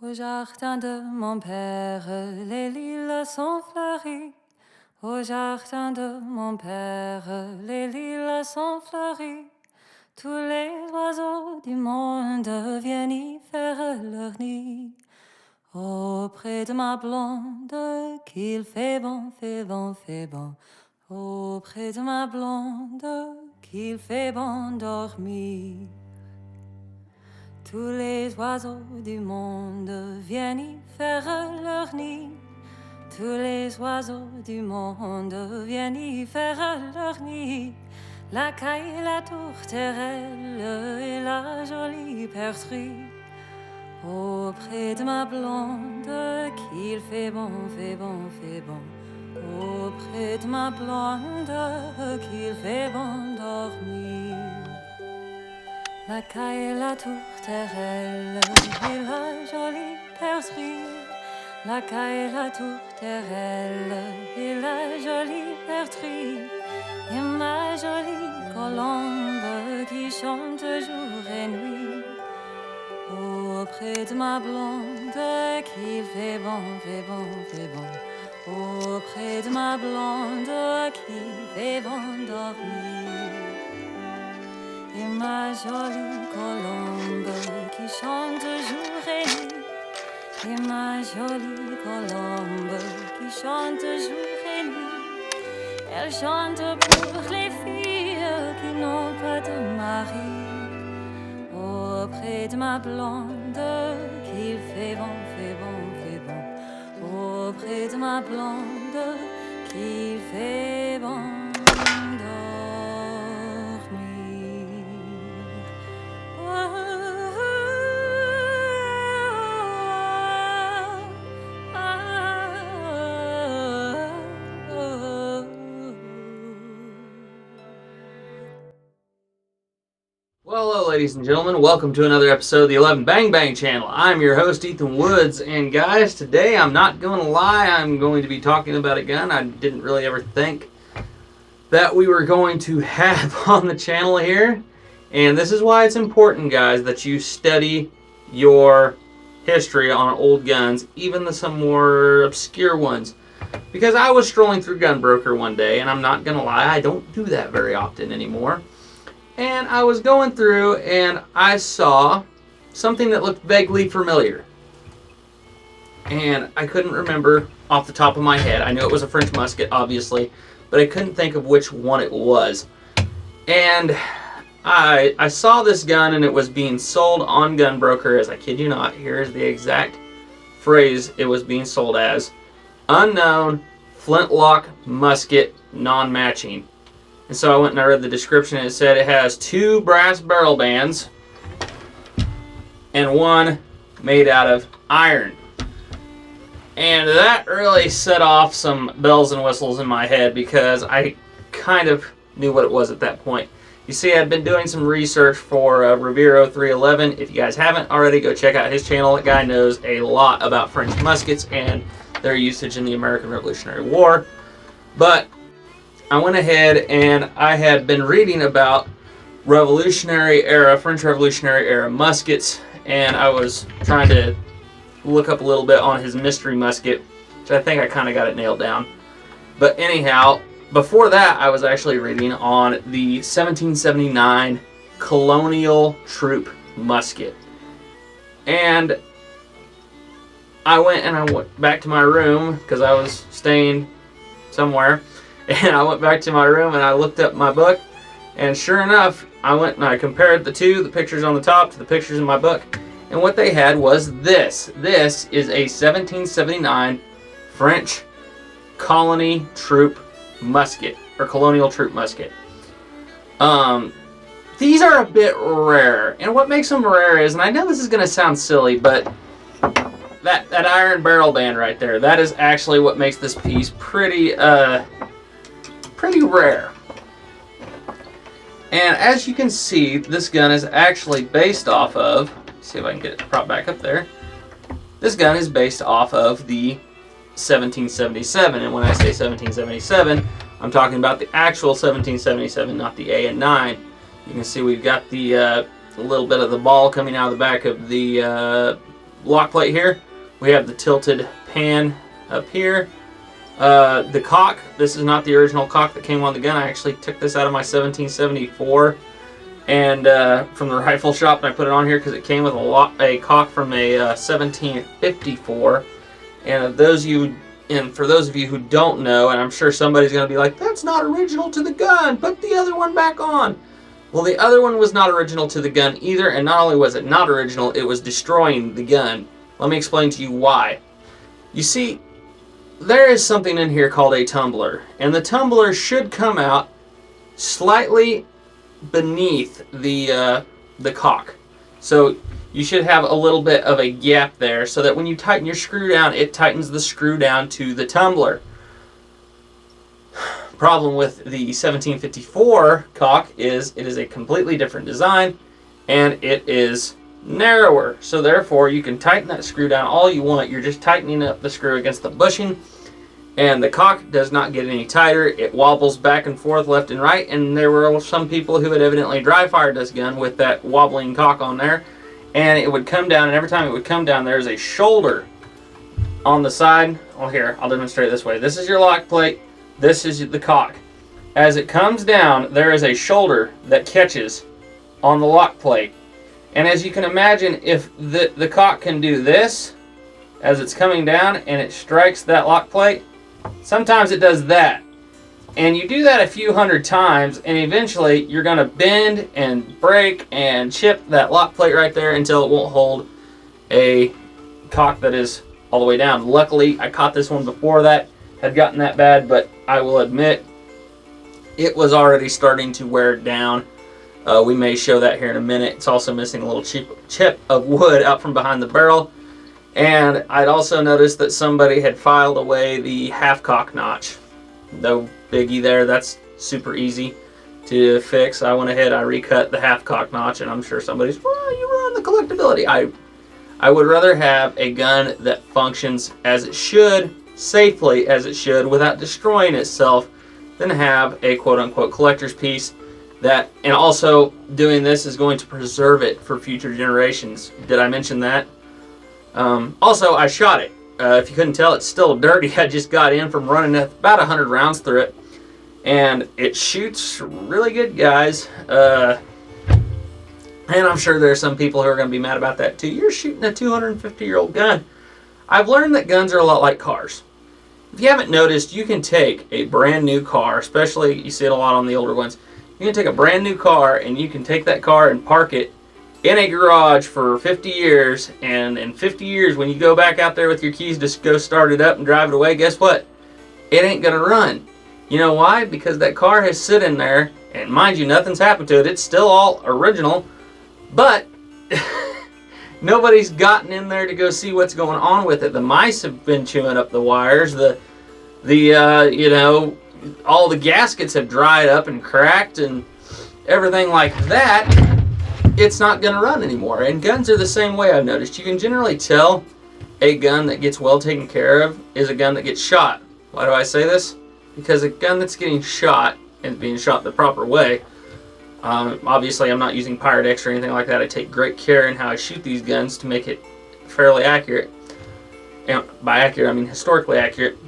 Au jardin de mon père, les lilas sont fleuris. Au jardin de mon père, les lilas sont fleuris. Tous les oiseaux du monde viennent y faire leur nid. Auprès de ma blonde, qu'il fait bon, fait bon, fait bon. Auprès de ma blonde, qu'il fait bon dormir. Tous les oiseaux du monde viennent y faire leur nid. Tous les oiseaux du monde viennent y faire leur nid. La caille, la tourterelle et la jolie percerie. Auprès de ma blonde, qu'il fait bon, fait bon, fait bon. Auprès de ma blonde, qu'il fait bon dormir. La caille, la tourterelle et la jolie percerie. La caille, la tourterelle et la jolie percerie. Et ma jolie colombe qui chante jour et nuit. Auprès de ma blonde qui fait bon, fait bon, fait bon. Auprès de ma blonde qui fait bon dormir. Et ma jolie colombe qui chante jour et nuit. Et ma jolie colombe qui chante jour et nuit. Elle chante pour les filles qui n'ont pas de mari. Auprès de ma blonde qu'il fait bon, fait bon, fait bon. Auprès de ma blonde qu'il fait bon. Well, hello, ladies and gentlemen. Welcome to another episode of the 11 Bang Bang channel. I'm your host, Ethan Woods, and guys, today I'm not going to lie, I'm going to be talking about a gun I didn't really ever think that we were going to have on the channel here. And this is why it's important, guys, that you study your history on old guns, even some more obscure ones. Because I was strolling through Gunbroker one day, and I'm not going to lie, I don't do that very often anymore. And I was going through and I saw something that looked vaguely familiar. And I couldn't remember off the top of my head. I knew it was a French musket, obviously, but I couldn't think of which one it was. And I saw this gun and it was being sold on Gunbroker as, I kid you not, here's the exact phrase it was being sold as: unknown flintlock musket non-matching. And so I went and I read the description, and it said it has 2 brass barrel bands and 1 made out of iron. And that really set off some bells and whistles in my head because I kind of knew what it was at that point. You see, I'd been doing some research for Rivero 311. If you guys haven't already, go check out his channel. That guy knows a lot about French muskets and their usage in the American Revolutionary War. But I went ahead and I had been reading about Revolutionary era, French Revolutionary era muskets, and I was trying to look up a little bit on his mystery musket, which I think I kind of got it nailed down. But anyhow, before that, I was actually reading on the 1779 Colonial troop musket. And I went back to my room because I was staying somewhere. And I went back to my room and I looked up my book, and sure enough, I went and I compared the pictures on the top to the pictures in my book, and what they had was this. This is a 1779 French colony troop musket, or colonial troop musket. These are a bit rare, and what makes them rare is, and I know this is going to sound silly, but that iron barrel band right there, that is actually what makes this piece pretty rare. And as you can see, this gun is actually based off of, see if I can get it propped back up there. This gun is based off of the 1777, and when I say 1777, I'm talking about the actual 1777, not the A and 9. You can see we've got the a little bit of the ball coming out of the back of the lock plate here. We have the tilted pan up here. The cock, this is not the original cock that came on the gun. I actually took this out of my 1774 and from the rifle shop, and I put it on here because it came with a cock from a 1754. And for those of you who don't know, and I'm sure somebody's going to be like, that's not original to the gun, put the other one back on. Well, the other one was not original to the gun either, and not only was it not original, it was destroying the gun. Let me explain to you why. You see, there is something in here called a tumbler, and the tumbler should come out slightly beneath the cock. So you should have a little bit of a gap there so that when you tighten your screw down, it tightens the screw down to the tumbler. Problem with the 1754 cock is it is a completely different design and it is narrower. So therefore you can tighten that screw down all you want. You're just tightening up the screw against the bushing, and the cock does not get any tighter. It wobbles back and forth left and right, and there were some people who had evidently dry fired this gun with that wobbling cock on there, and it would come down, and every time it would come down, there's a shoulder on the side. Well, here, I'll demonstrate it this way. This is your lock plate. This is the cock. As it comes down, there is a shoulder that catches on the lock plate. And as you can imagine, if the cock can do this as it's coming down and it strikes that lock plate, sometimes it does that. And you do that a few hundred times, and eventually you're going to bend and break and chip that lock plate right there until it won't hold a cock that is all the way down. Luckily, I caught this one before that had gotten that bad, but I will admit it was already starting to wear down. We may show that here in a minute. It's also missing a little chip of wood out from behind the barrel. And I'd also noticed that somebody had filed away the half cock notch. No biggie there. That's super easy to fix. I went ahead, I recut the half cock notch, and I'm sure somebody's, well, you run the collectability. I would rather have a gun that functions as it should, safely as it should, without destroying itself, than have a quote-unquote collector's piece that, and also doing this is going to preserve it for future generations. Did I mention that? Also, I shot it. If you couldn't tell, it's still dirty. I just got in from running about 100 rounds through it, and it shoots really good, guys. And I'm sure there are some people who are going to be mad about that too. You're shooting a 250-year-old gun. I've learned that guns are a lot like cars. If you haven't noticed, you can take a brand new car, especially you see it a lot on the older ones. You can take a brand new car and you can take that car and park it in a garage for 50 years, and in 50 years when you go back out there with your keys to go start it up and drive it away, guess what? It ain't gonna run. You know why? Because that car has sit in there, and mind you, nothing's happened to it. It's still all original, but nobody's gotten in there to go see what's going on with it. The mice have been chewing up the wires. You know, all the gaskets have dried up and cracked and everything like that. It's not going to run anymore. And guns are the same way, I've noticed. You can generally tell a gun that gets well taken care of is a gun that gets shot. Why do I say this? Because a gun that's getting shot and being shot the proper way, obviously I'm not using Pyrex or anything like that. I take great care in how I shoot these guns to make it fairly accurate. And by accurate, I mean historically accurate.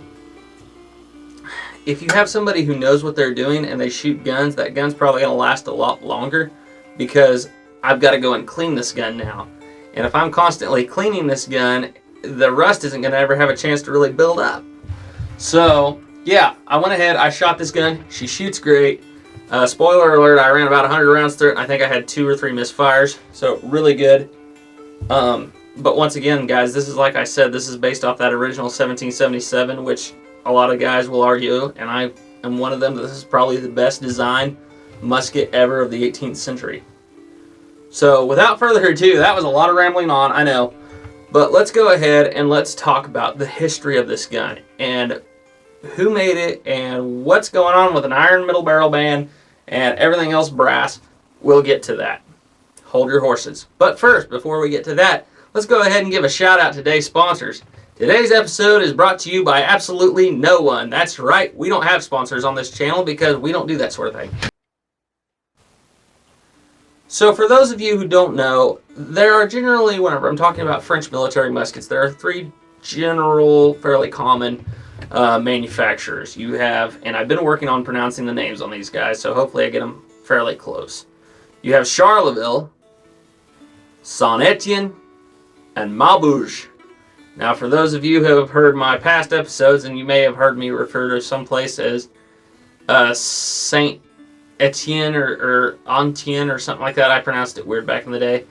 If you have somebody who knows what they're doing and they shoot guns, that gun's probably going to last a lot longer, because I've got to go and clean this gun now. And if I'm constantly cleaning this gun, the rust isn't going to ever have a chance to really build up. So, yeah, I went ahead, I shot this gun. She shoots great. Spoiler alert, I ran about 100 rounds through it, and I think I had 2 or 3 misfires. So, really good. But once again, guys, this is, like I said, this is based off that original 1777, which a lot of guys will argue, and I am one of them, that this is probably the best designed musket ever of the 18th century. So without further ado, that was a lot of rambling on, I know, but let's go ahead and let's talk about the history of this gun and who made it and what's going on with an iron middle barrel band and everything else brass. We'll get to that. Hold your horses. But first, before we get to that, let's go ahead and give a shout out to today's sponsors. Today's episode is brought to you by absolutely no one. That's right, we don't have sponsors on this channel because we don't do that sort of thing. So for those of you who don't know, there are generally, whenever I'm talking about French military muskets, there are three general, fairly common manufacturers. You have, and I've been working on pronouncing the names on these guys, so hopefully I get them fairly close. You have Charleville, Saint-Étienne, and Maubeuge. Now, for those of you who have heard my past episodes, and you may have heard me refer to some place as Saint Etienne or Antien or something like that. I pronounced it weird back in the day.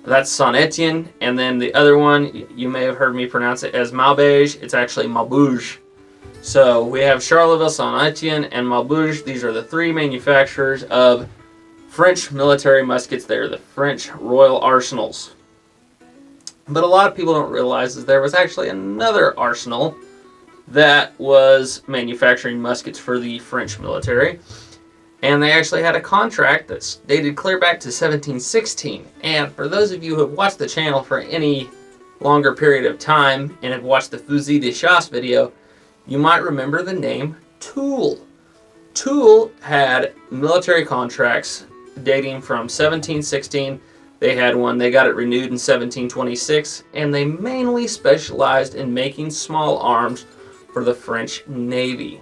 That's Saint-Étienne, and then the other one, you may have heard me pronounce it as Maubeuge. It's actually Maubeuge. So we have Charleville, Saint-Étienne, and Maubeuge. These are the three manufacturers of French military muskets. They're the French Royal Arsenals. But a lot of people don't realize that there was actually another arsenal that was manufacturing muskets for the French military. And they actually had a contract that's dated clear back to 1716. And for those of you who have watched the channel for any longer period of time and have watched the Fusil de Chasse video, you might remember the name Toul. Toul had military contracts dating from 1716. They had one, they got it renewed in 1726, and they mainly specialized in making small arms for the French Navy.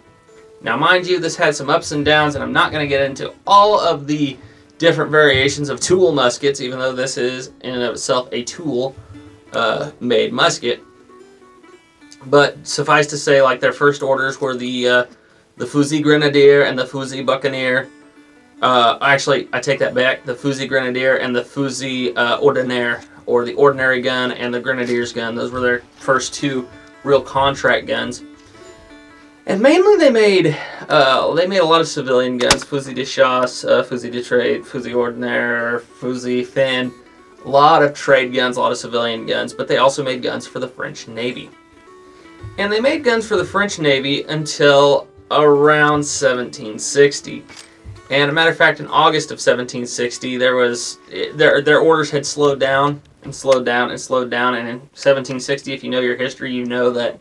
Now, mind you, this had some ups and downs, and I'm not going to get into all of the different variations of Toul muskets, even though this is in and of itself a Toul made musket. But suffice to say, like, their first orders were the Fusil Grenadier and the Fusil Buccaneer. Actually, I take that back. The Fusil Grenadier and the Fusil Ordinaire, or the ordinary gun and the Grenadier's gun. Those were their first two real contract guns. And mainly they made a lot of civilian guns. Fusil de Chasse, Fusil de Trade, Fusil Ordinaire, Fusil Fin. A lot of trade guns, a lot of civilian guns. But they also made guns for the French Navy. And they made guns for the French Navy until around 1760. And as a matter of fact, in August of 1760, their orders had slowed down and slowed down and slowed down. And in 1760, if you know your history, you know that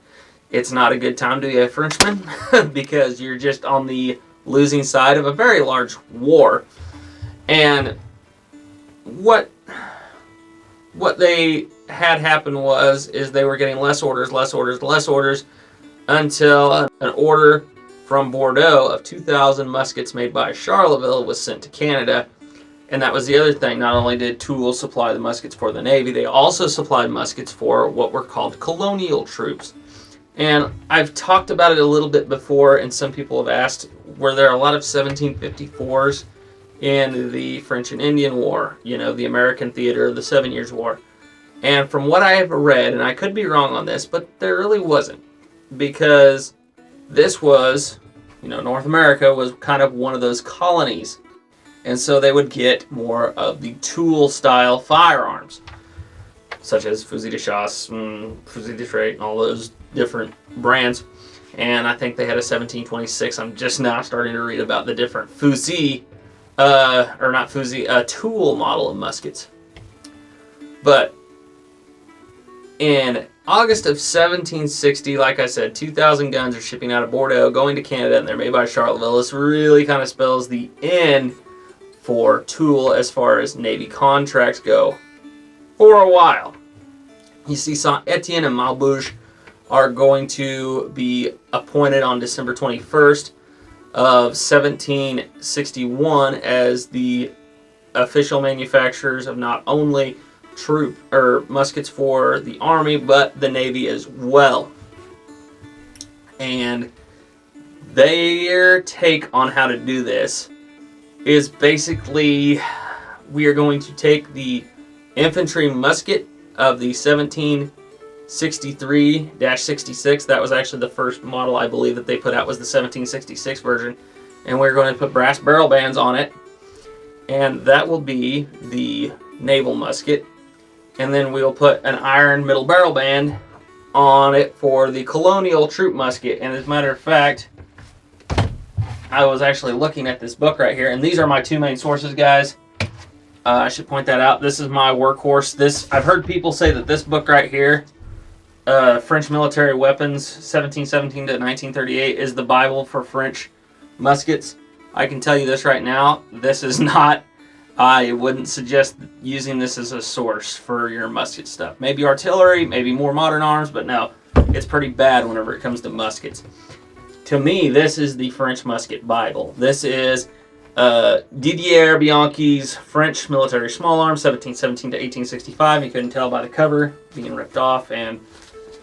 it's not a good time to be a Frenchman because you're just on the losing side of a very large war. And what they had happen is they were getting less orders until an order from Bordeaux of 2,000 muskets made by Charleville was sent to Canada. And that was the other thing. Not only did Toul supply the muskets for the Navy, they also supplied muskets for what were called Colonial troops. And I've talked about it a little bit before, and some people have asked, were there a lot of 1754s in the French and Indian War, you know, the American theater of the 7 Years' War? And from what I have read, and I could be wrong on this, but there really wasn't. Because this was, you know, North America was kind of one of those colonies. And so they would get more of the Toul-style firearms, such as Fusil de Chasse, Fusil de Trade, and all those different brands. And I think they had a 1726. I'm just now starting to read about the different Toul model of muskets. But in August of 1760, like I said, 2,000 guns are shipping out of Bordeaux, going to Canada, and they're made by Charleville. This really kind of spells the end for Toul as far as Navy contracts go for a while. You see, Saint-Étienne and Maubeuge are going to be appointed on December 21st of 1761 as the official manufacturers of not only muskets for the Army, but the Navy as well. And their take on how to do this is basically, we are going to take the infantry musket of the 1763-66. That was actually the first model I believe that they put out, was the 1766 version. And we're going to put brass barrel bands on it. And that will be the naval musket. And then we'll put an iron middle barrel band on it for the Colonial troop musket. And as a matter of fact, I was actually looking at this book right here, and these are my two main sources, guys. I should point that out. This is my workhorse. I've heard people say that this book right here, French Military Weapons, 1717 to 1938, is the Bible for French muskets. I can tell you this right now. This is not I wouldn't suggest using this as a source for your musket stuff. Maybe artillery, maybe more modern arms, but no, it's pretty bad whenever it comes to muskets. To me, this is the French musket Bible. This is Didier Bianchi's French military small arms, 1717 to 1865. You couldn't tell by the cover being ripped off, and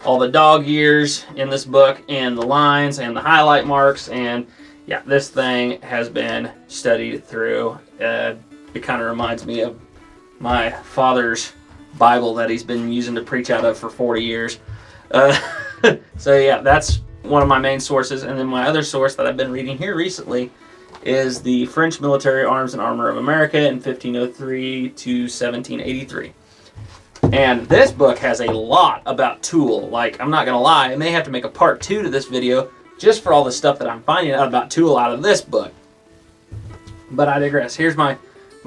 all the dog ears in this book, and the lines, and the highlight marks, and yeah, this thing has been studied through. It kind of reminds me of my father's Bible that he's been using to preach out of for 40 years. So yeah, that's one of my main sources. And then my other source that I've been reading here recently is the French Military Arms and Armor of America in 1503 to 1783. And this book has a lot about Toul. Like, I'm not going to lie, I may have to make a part 2 to this video just for all the stuff that I'm finding out about Toul out of this book. But I digress. Here's my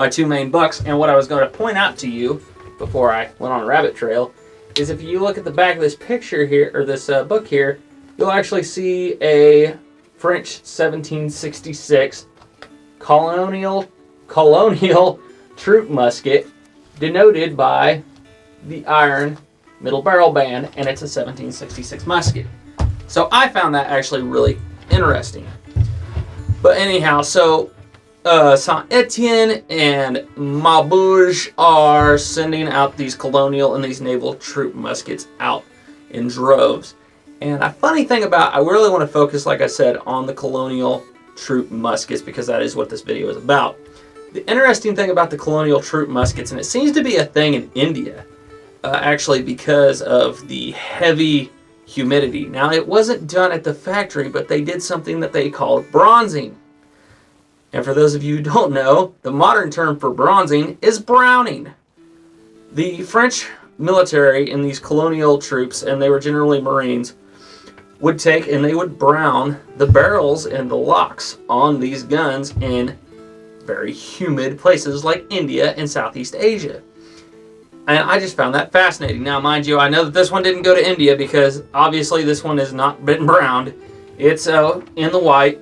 two main books, and what I was going to point out to you before I went on a rabbit trail is if you look at the back of this picture here, or this book here, you'll actually see a French 1766 colonial troop musket denoted by the iron middle barrel band, and it's a 1766 musket. So I found that actually really interesting. But anyhow, so Saint Etienne and Maubeuge are sending out these colonial and these naval troop muskets out in droves. And a funny thing about, I really want to focus, like I said, on the colonial troop muskets because that is what this video is about. The interesting thing about the colonial troop muskets, and it seems to be a thing in India, actually because of the heavy humidity. Now, it wasn't done at the factory, but they did something that they called bronzing. And for those of you who don't know, the modern term for bronzing is browning. The French military and these colonial troops, and they were generally Marines, would take and they would brown the barrels and the locks on these guns in very humid places like India and Southeast Asia. And I just found that fascinating. Now, mind you, I know that this one didn't go to India because obviously this one has not been browned. It's in the white.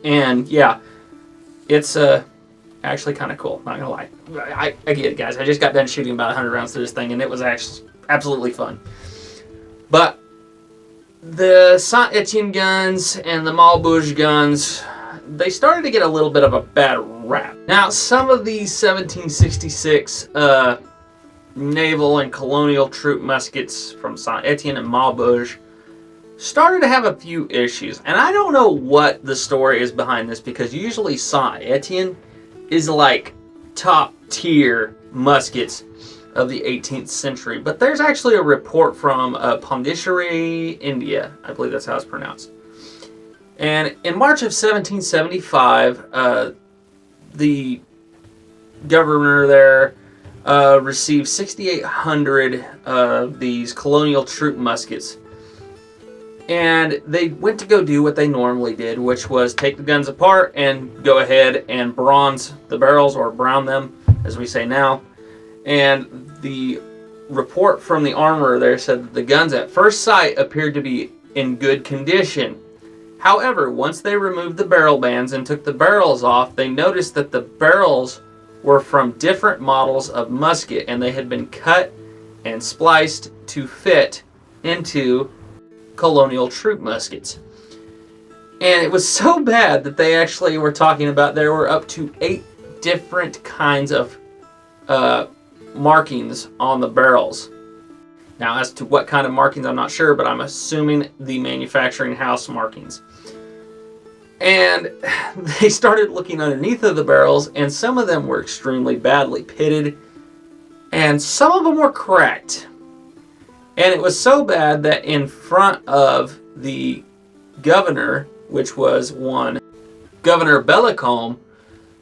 And yeah, it's actually kind of cool, not gonna lie. I get it, guys. I just got done shooting about 100 rounds through this thing, and it was actually absolutely fun. But the Saint Etienne guns and the Maubeuge guns, they started to get a little bit of a bad rap. Now, some of these 1766 naval and colonial troop muskets from Saint Etienne and Maubeuge started to have a few issues. And I don't know what the story is behind this, because usually Saint Etienne is like top tier muskets of the 18th century. But there's actually a report from Pondicherry, India. I believe that's how it's pronounced. And in March of 1775, the governor there received 6,800 of these colonial troop muskets. And they went to go do what they normally did, which was take the guns apart and go ahead and bronze the barrels, or brown them, as we say now. And the report from the armorer there said that the guns at first sight appeared to be in good condition. However, once they removed the barrel bands and took the barrels off, they noticed that the barrels were from different models of musket, and they had been cut and spliced to fit into colonial troop muskets. And it was so bad that they actually were talking about there were up to 8 different kinds of markings on the barrels. Now, as to what kind of markings, I'm not sure, but I'm assuming the manufacturing house markings. And they started looking underneath of the barrels, and some of them were extremely badly pitted, and some of them were cracked. And it was so bad that in front of the governor, which was one Governor Bellicombe,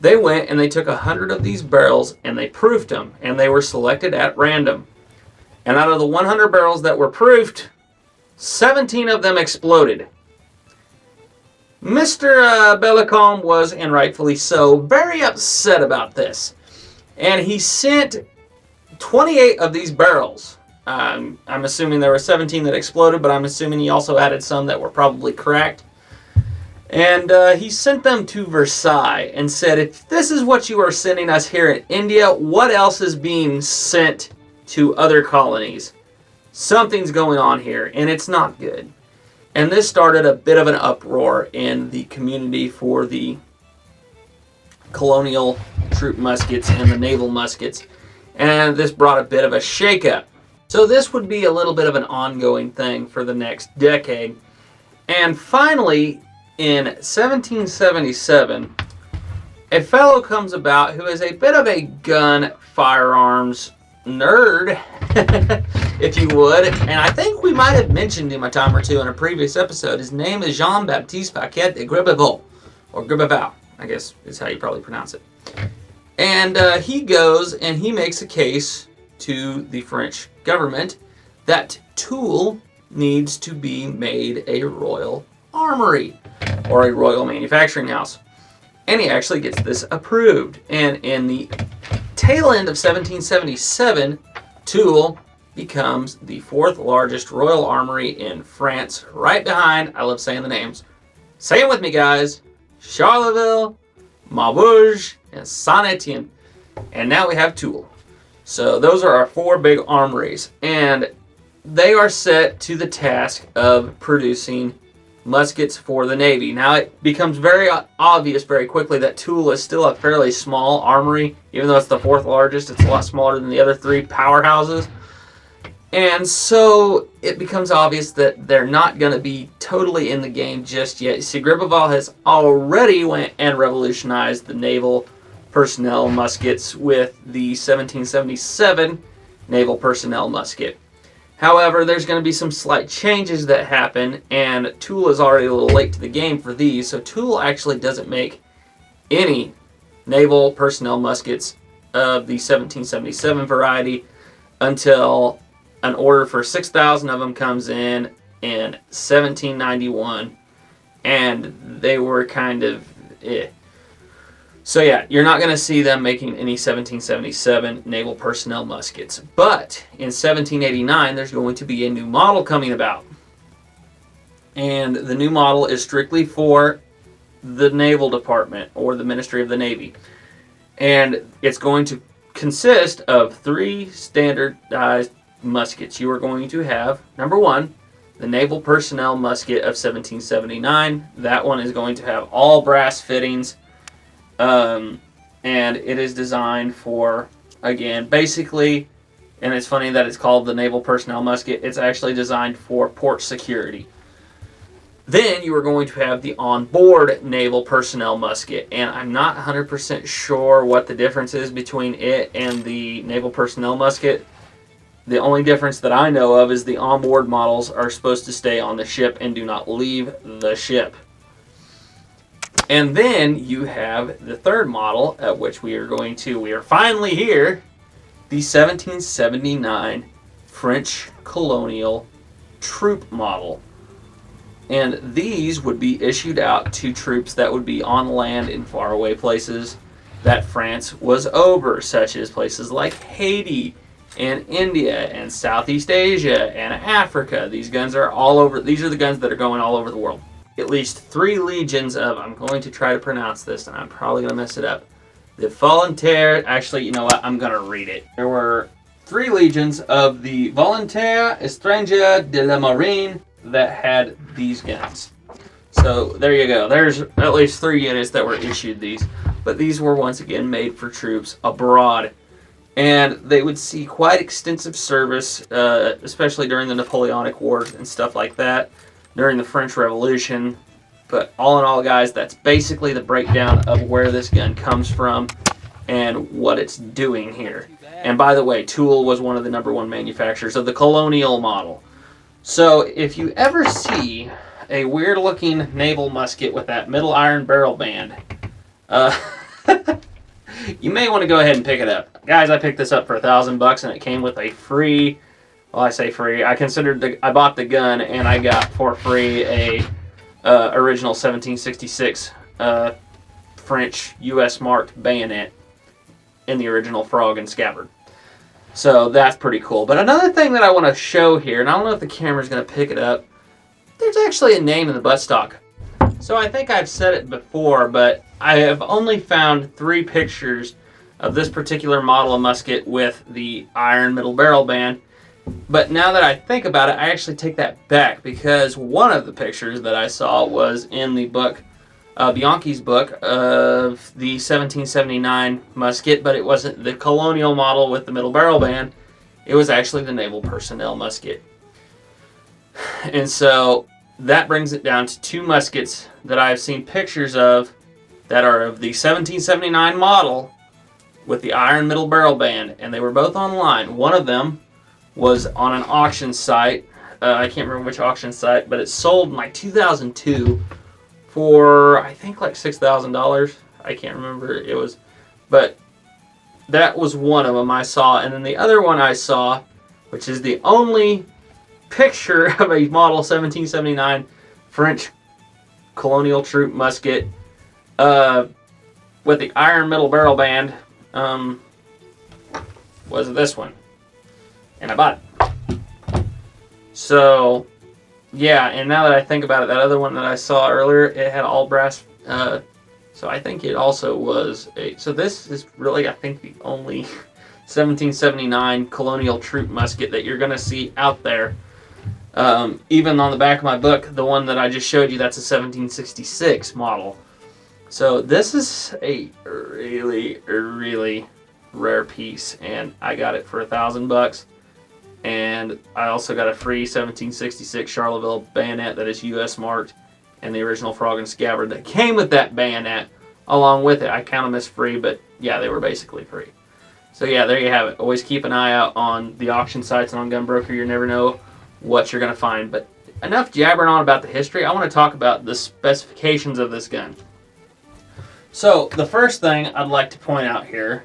they went and they took 100 of these barrels and they proofed them, and they were selected at random. And out of the 100 barrels that were proofed, 17 of them exploded. Mr. Bellicombe was, and rightfully so, very upset about this. And he sent 28 of these barrels. I'm assuming there were 17 that exploded, but I'm assuming he also added some that were probably cracked. And he sent them to Versailles and said, if this is what you are sending us here in India, what else is being sent to other colonies? Something's going on here, and it's not good. And this started a bit of an uproar in the community for the colonial troop muskets and the naval muskets. And this brought a bit of a shakeup. So this would be a little bit of an ongoing thing for the next decade. And finally, in 1777, a fellow comes about who is a bit of a gun firearms nerd, if you would. And I think we might have mentioned him a time or two in a previous episode. His name is Jean-Baptiste Paquet de Gribeval, or Gribeval, I guess is how you probably pronounce it. And he goes and he makes a case to the French government that Toul needs to be made a royal armory or a royal manufacturing house. And he actually gets this approved. And in the tail end of 1777, Toul becomes the 4th largest royal armory in France, right behind, I love saying the names, say it with me guys, Charleville, Maubeuge, and Saint-Étienne. And now we have Toul. So those are our 4 big armories. And they are set to the task of producing muskets for the Navy. Now it becomes very obvious very quickly that Toul is still a fairly small armory. Even though it's the 4th largest, it's a lot smaller than the other 3 powerhouses. And so it becomes obvious that they're not going to be totally in the game just yet. See, Gribeval has already went and revolutionized the naval personnel muskets with the 1777 naval personnel musket. However, there's going to be some slight changes that happen, and Toul is already a little late to the game for these. So Toul actually doesn't make any naval personnel muskets of the 1777 variety until an order for 6,000 of them comes in 1791, and they were kind of So yeah, you're not going to see them making any 1777 naval personnel muskets. But in 1789, there's going to be a new model coming about. And the new model is strictly for the Naval Department or the Ministry of the Navy. And it's going to consist of 3 standardized muskets. You are going to have, number 1, the Naval Personnel Musket of 1779. That one is going to have all brass fittings. And it is designed for, again, basically, and it's funny that it's called the Naval Personnel Musket, it's actually designed for port security. Then you are going to have the onboard Naval Personnel Musket, and I'm not 100% sure what the difference is between it and the Naval Personnel Musket. The only difference that I know of is the onboard models are supposed to stay on the ship and do not leave the ship. And then you have the third model, at which we are finally here, the 1779 French Colonial troop model. And these would be issued out to troops that would be on land in faraway places that France was over, such as places like Haiti and India and Southeast Asia and Africa. These guns are all over. These are the guns that are going all over the world. At least 3 legions of, I'm going to try to pronounce this, and I'm probably going to mess it up. The Volontaire, actually, you know what, I'm going to read it. There were 3 legions of the Volontaire Étranger de la Marine that had these guns. So there you go. There's at least 3 units that were issued these. But these were once again made for troops abroad. And they would see quite extensive service, especially during the Napoleonic Wars and stuff like that, during the French Revolution. But all in all, guys, that's basically the breakdown of where this gun comes from and what it's doing here. And by the way, Toul was one of the #1 manufacturers of the Colonial model. So if you ever see a weird looking naval musket with that middle iron barrel band, you may want to go ahead and pick it up. Guys, I picked this up for $1,000 and it came with a free, well, I say free, I bought the gun and I got for free a original 1766 French US marked bayonet in the original frog and scabbard. So that's pretty cool. But another thing that I want to show here, and I don't know if the camera's going to pick it up, there's actually a name in the buttstock. So I think I've said it before, but I have only found 3 pictures of this particular model of musket with the iron middle barrel band. But now that I think about it, I actually take that back, because one of the pictures that I saw was in the book, Bianchi's book of the 1779 musket, but it wasn't the Colonial model with the middle barrel band. It was actually the naval personnel musket. And so that brings it down to 2 muskets that I've seen pictures of that are of the 1779 model with the iron middle barrel band, and they were both online. One of them was on an auction site. I can't remember which auction site, but it sold in like 2002 for, I think, like $6,000. I can't remember. It was, but that was one of them I saw. And then the other one I saw, which is the only picture of a model 1779 French Colonial troop musket with the iron middle barrel band, was this one. And I bought it. So, yeah, and now that I think about it, that other one that I saw earlier, it had all brass. So I think it also was a... So this is really, I think, the only 1779 Colonial troop musket that you're going to see out there. Even on the back of my book, the one that I just showed you, that's a 1766 model. So this is a really, really rare piece, and I got it for $1,000. And I also got a free 1766 Charleville bayonet that is US marked, and the original frog and scabbard that came with that bayonet along with it. I count them as free, but yeah, they were basically free. So yeah, there you have it. Always keep an eye out on the auction sites and on Gunbroker. You never know what you're going to find. But enough jabbering on about the history. I want to talk about the specifications of this gun. So the first thing I'd like to point out here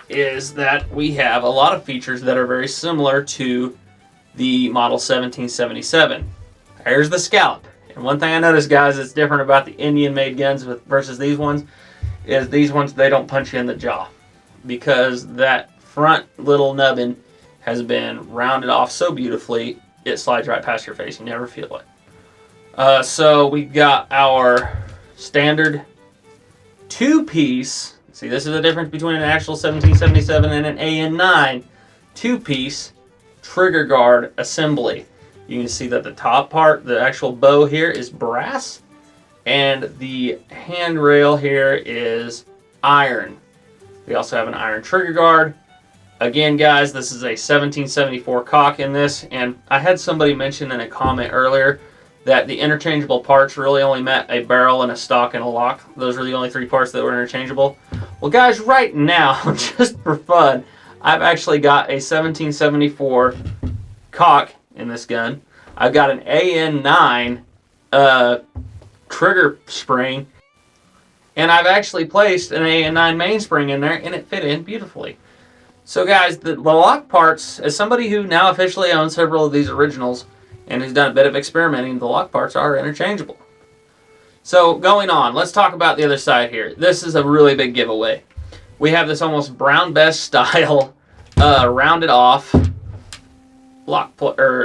is that we have a lot of features that are very similar to the model 1777. Here's the scallop. And one thing I noticed, guys, that's different about the Indian-made guns versus these ones is these ones, they don't punch you in the jaw, because that front little nubbin has been rounded off so beautifully, it slides right past your face. You never feel it. So we've got our standard 2-piece. See, this is the difference between an actual 1777 and an AN9 2-piece trigger guard assembly. You can see that the top part, the actual bow here, is brass, and the handrail here is iron. We also have an iron trigger guard. Again, guys, this is a 1774 cock in this, and I had somebody mention in a comment earlier that the interchangeable parts really only meant a barrel and a stock and a lock. Those were the only 3 parts that were interchangeable. Well, guys, right now, just for fun, I've actually got a 1774 cock in this gun. I've got an AN9 trigger spring, and I've actually placed an AN9 mainspring in there, and it fit in beautifully. So, guys, the lock parts, as somebody who now officially owns several of these originals and who's done a bit of experimenting, the lock parts are interchangeable. So, going on, let's talk about the other side here. This is a really big giveaway. We have this almost Brown Bess style rounded off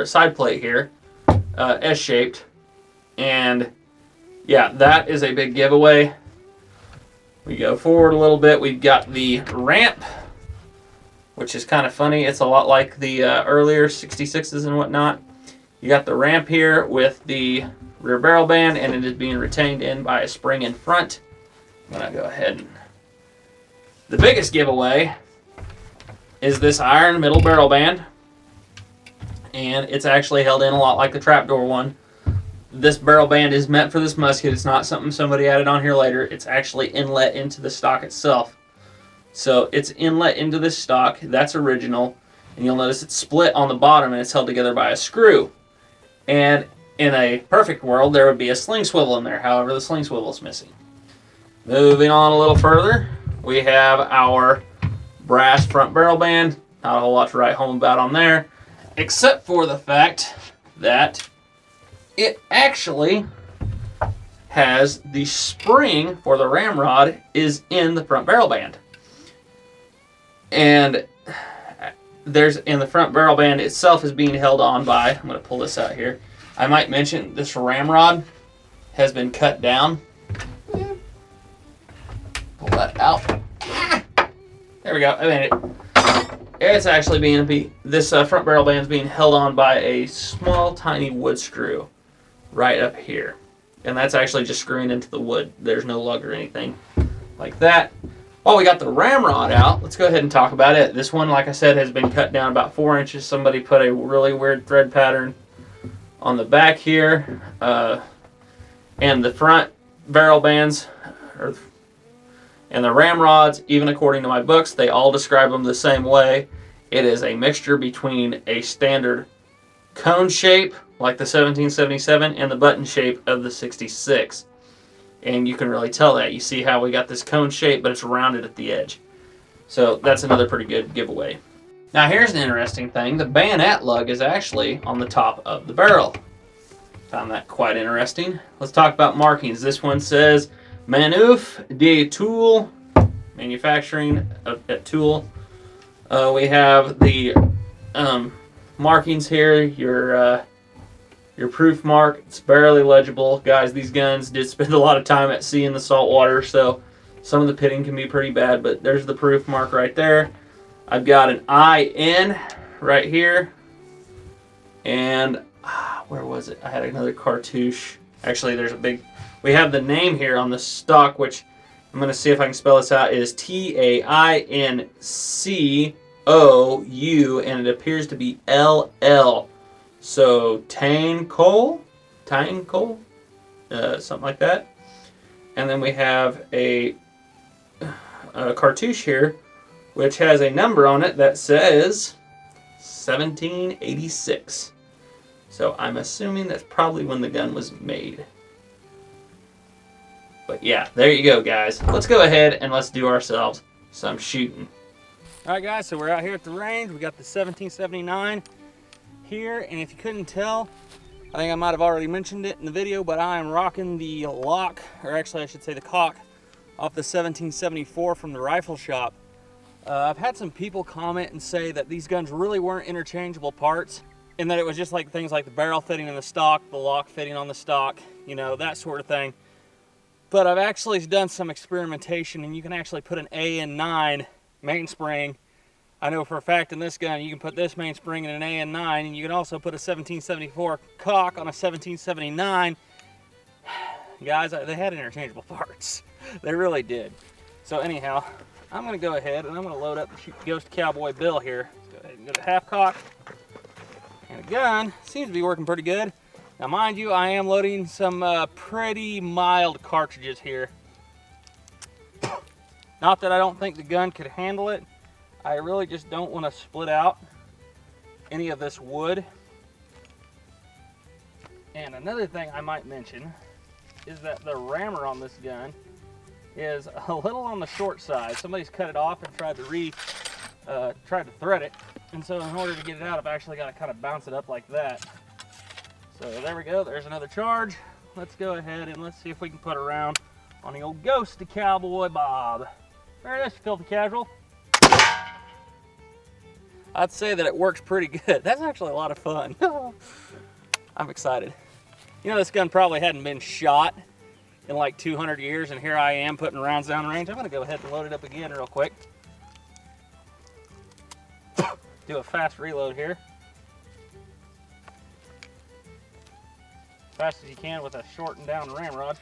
side plate here, S-shaped, and yeah, that is a big giveaway. We go forward a little bit. We've got the ramp, which is kind of funny. It's a lot like the earlier 66s and whatnot. You got the ramp here with the rear barrel band, and it is being retained in by a spring in front. I'm going to go ahead and... The biggest giveaway is this iron middle barrel band, and it's actually held in a lot like the trapdoor one. This barrel band is meant for this musket. It's not something somebody added on here later. It's actually inlet into the stock itself. So it's inlet into this stock. That's original. And you'll notice it's split on the bottom, and it's held together by a screw. And in a perfect world, there would be a sling swivel in there. However, the sling swivel is missing. Moving on a little further, we have our brass front barrel band. Not a whole lot to write home about on there, except for the fact that it actually has the spring for the ramrod is in the front barrel band. And there's in the front barrel band itself is being held on by, I'm going to pull this out here. I might mention this ramrod has been cut down. Pull that out. There we go. I made it. It's actually this front barrel band's being held on by a small, tiny wood screw right up here. And that's actually just screwing into the wood. There's no lug or anything like that. While we got the ramrod out, let's go ahead and talk about it. This one, like I said, has been cut down about 4 inches. Somebody put a really weird thread pattern on the back here. And the front barrel bands, and the ramrods, even according to my books, they all describe them the same way. It is a mixture between a standard cone shape, like the 1777, and the button shape of the 66. And you can really tell that. You see how we got this cone shape, but it's rounded at the edge. So that's another pretty good giveaway. Now here's an interesting thing. The bayonet lug is actually on the top of the barrel. Found that quite interesting. Let's talk about markings. This one says Manuf de Toul, manufacturing at Toul. We have the markings here. Your proof mark. It's barely legible, guys. These guns did spend a lot of time at sea in the salt water, so some of the pitting can be pretty bad. But there's the proof mark right there. I've got an IN right here, and where was it? I had another cartouche. Actually, we have the name here on the stock, which I'm going to see if I can spell this out. It is TAINCOU, and it appears to be LL. So, Taincoal, something like that. And then we have a cartouche here, which has a number on it that says 1786. So I'm assuming that's probably when the gun was made. But yeah, there you go, guys. Let's go ahead and let's do ourselves some shooting. All right, guys, so we're out here at the range. We got the 1779 here, and if you couldn't tell, I think I might have already mentioned it in the video, but I am rocking the lock, or actually I should say the cock, off the 1774 from the rifle shop. I've had some people comment and say that these guns really weren't interchangeable parts, and that it was just like things like the barrel fitting in the stock, the lock fitting on the stock, you know, that sort of thing. But I've actually done some experimentation, and you can actually put an AN9 mainspring. I know for a fact in this gun you can put this mainspring in an AN9, and you can also put a 1774 cock on a 1779. Guys, they had interchangeable parts. They really did. So anyhow, I'm going to go ahead and I'm going to load up the Ghost Cowboy Bill here. Let's go ahead and go to half cock. And the gun seems to be working pretty good. Now mind you, I am loading some pretty mild cartridges here. Not that I don't think the gun could handle it. I really just don't want to split out any of this wood. And another thing I might mention is that the rammer on this gun is a little on the short side. Somebody's cut it off and tried to thread it. And so in order to get it out, I've actually got to kind of bounce it up like that. So there we go, there's another charge. Let's go ahead and let's see if we can put a round on the old Ghost to Cowboy Bob. There it is, filthy casual. I'd say that it works pretty good. That's actually a lot of fun. I'm excited. You know, this gun probably hadn't been shot in like 200 years, and here I am putting rounds down range. I'm gonna go ahead and load it up again real quick. Do a fast reload here. Fast as you can with a shortened down ramrod.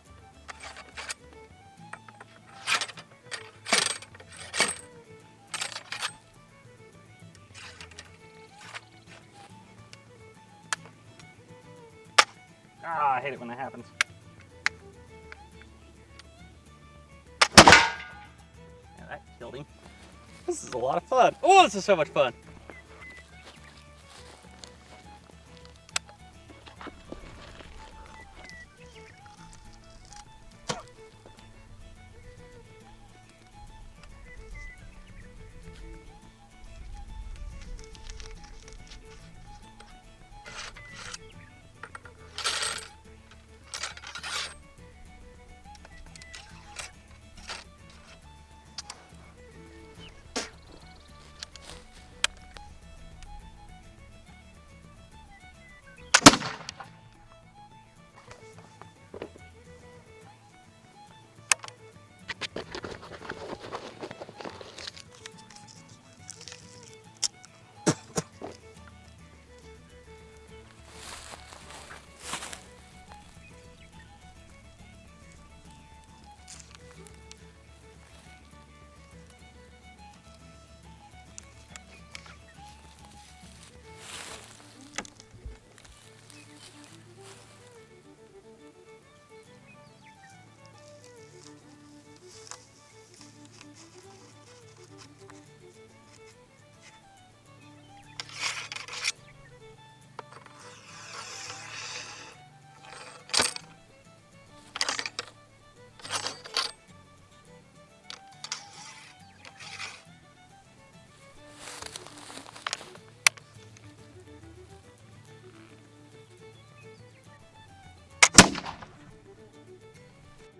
Ah, I hate it when that happens. Yeah, that killed him. This is a lot of fun. Oh, this is so much fun.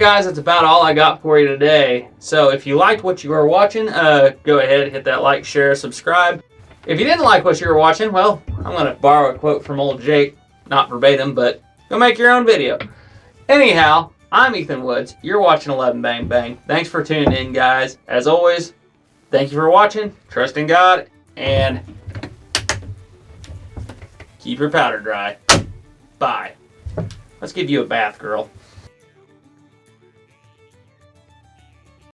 Guys, that's about all I got for you today. So if you liked what you were watching, go ahead, hit that like, share, subscribe. If you didn't like what you were watching, well, I'm going to borrow a quote from old Jake. Not verbatim, but go make your own video. Anyhow, I'm Ethan Woods. You're watching 11 Bang Bang. Thanks for tuning in, guys. As always, thank you for watching. Trust in God, and keep your powder dry. Bye. Let's give you a bath, girl.